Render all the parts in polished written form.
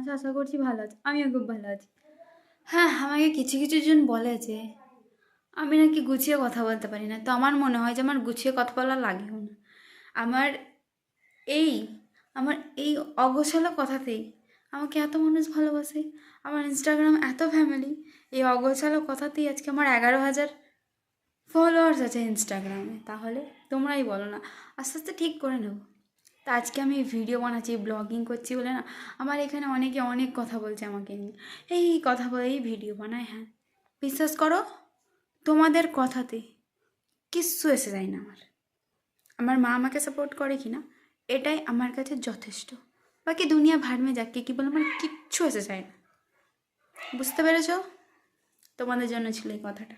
আচ্ছা, আশা করছি ভালো আছে। আমিও খুব ভালো আছি। হ্যাঁ, আমাকে কিছু কিছু জন বলেছে আমি নাকি গুছিয়ে কথা বলতে পারি না। তো আমার মনে হয় যে আমার গুছিয়ে কথা বলা লাগেও না। আমার এই আমার এই অগোছালো কথাতেই আমাকে এত মানুষ ভালোবাসে। আমার ইনস্টাগ্রাম এত ফ্যামিলি, এই অগোছালো কথাতেই আজকে আমার 11,000 ফলোয়ার্স আছে ইনস্টাগ্রামে। তাহলে তোমরাই বলো না, আস্তে আস্তে ঠিক করে নেব। তা আজকে আমি ভিডিও বানাচ্ছি, ব্লগিং করছি বলে না আমার এখানে অনেকে অনেক কথা বলছে আমাকে নিয়ে, এই কথা বলে এই ভিডিও বানায়। হ্যাঁ, বিশ্বাস করো, তোমাদের কথাতে কিচ্ছু এসে যায় না আমার। আমার মা আমাকে সাপোর্ট করে কি না, এটাই আমার কাছে যথেষ্ট। বাকি দুনিয়া ভাড় মে যাক, কে কী বলে, আমার কিচ্ছু এসে যায় না। বুঝতে পেরেছো? তোমাদের জন্য ছিল এই কথাটা।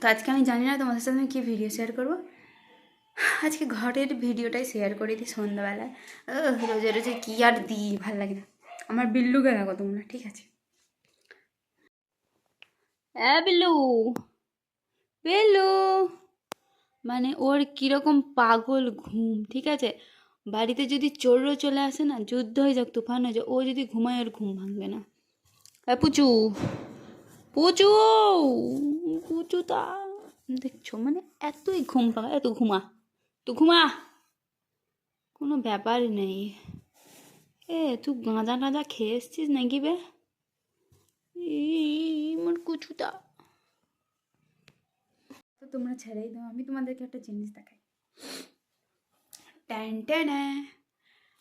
তো আজকে আমি জানি না তোমাদের সাথে আমি কী ভিডিও শেয়ার করবো। আজকে ঘরের ভিডিওটাই শেয়ার করে দিই সন্ধ্যাবেলায়। রোজে রোজে কী আর দিই, ভাল লাগে না। আমার বিল্লুকে দেখো তোমরা, ঠিক আছে? হ্যাঁ বিল্লু, বিল্লু মানে ওর কীরকম পাগল ঘুম, ঠিক আছে? বাড়িতে যদি চোরও চলে আসে না, যুদ্ধ হয়ে যাক, তুফান হয়ে যাক, ও যদি ঘুমায় ওর ঘুম ভাঙবে না। হ্যাঁ পুচু, পুচু, পুচু তা দেখছো মানে এতই ঘুম পাকা, এত ঘুমা, তো ঘুমা, কোনো ব্যাপারই নেই। তুই গাঁজা টাঁজা খেয়ে এসছিস নাকি বে? মোর কুচুটা। তো তোমরা ছেড়েই দাও, আমি তোমাদেরকে একটা জিনিস দেখাই। ট্যান ট্যানা,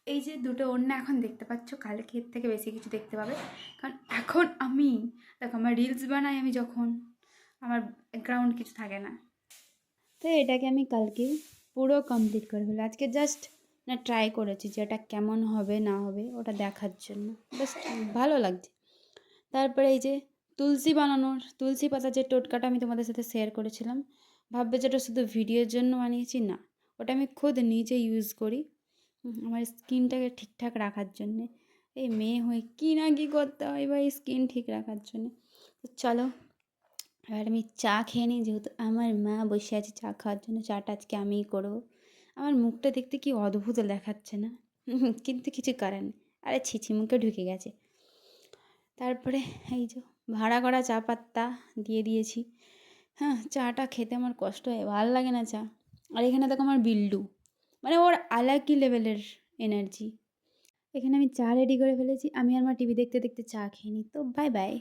এই যে দুটো ওড়না এখন দেখতে পাচ্ছ, কালকে এর থেকে বেশি কিছু দেখতে পাবে। কারণ এখন আমি, দেখো আমার রিলস বানাই আমি যখন, আমার ব্যাকগ্রাউন্ড কিছু থাকে না। তো এটাকে আমি কালকে পুরো কমপ্লিট করে ফেলি। আজকে জাস্ট না ট্রাই করেছি যে এটা কেমন হবে না হবে ওটা দেখার জন্য, জাস্ট ভালো লাগছে। তারপরে এই যে তুলসী বানানোর, তুলসী পাতা যে টোটকাটা আমি তোমাদের সাথে শেয়ার করেছিলাম, ভাববে যে ওটা শুধু ভিডিওর জন্য বানিয়েছি, না, ওটা আমি খুদ নিজে ইউজ করি আমার স্কিনটাকে ঠিকঠাক রাখার জন্যে। এই মেয়ে হয়ে কী না কী করতে হয় ভাই স্কিন ঠিক রাখার জন্যে। তো চলো এবার আমি চা খেয়ে নিই, যেহেতু আমার মা বসে আছে চা খাওয়ার জন্য। চাটা আজকে আমিই করবো। আমার মুখটা দেখতে কি অদ্ভুত দেখাচ্ছে না? কিন্তু কিছু করার নেই। আরে ছিছি, মুখে ঢুকে গেছে। তারপরে এই যে ভাড়া করা চা পাত্তা দিয়ে দিয়েছি। হ্যাঁ, চাটা খেতে আমার কষ্ট হয়, ভালো লাগে না চা। আর এখানে দেখো আমার বিল্লু, মানে ওর আলাকি লেভেলের এনার্জি। এখানে আমি চা রেডি করে ফেলেছি, আমি আর মা টিভি দেখতে দেখতে চা খেয়ে নিই। তো বাই বাই।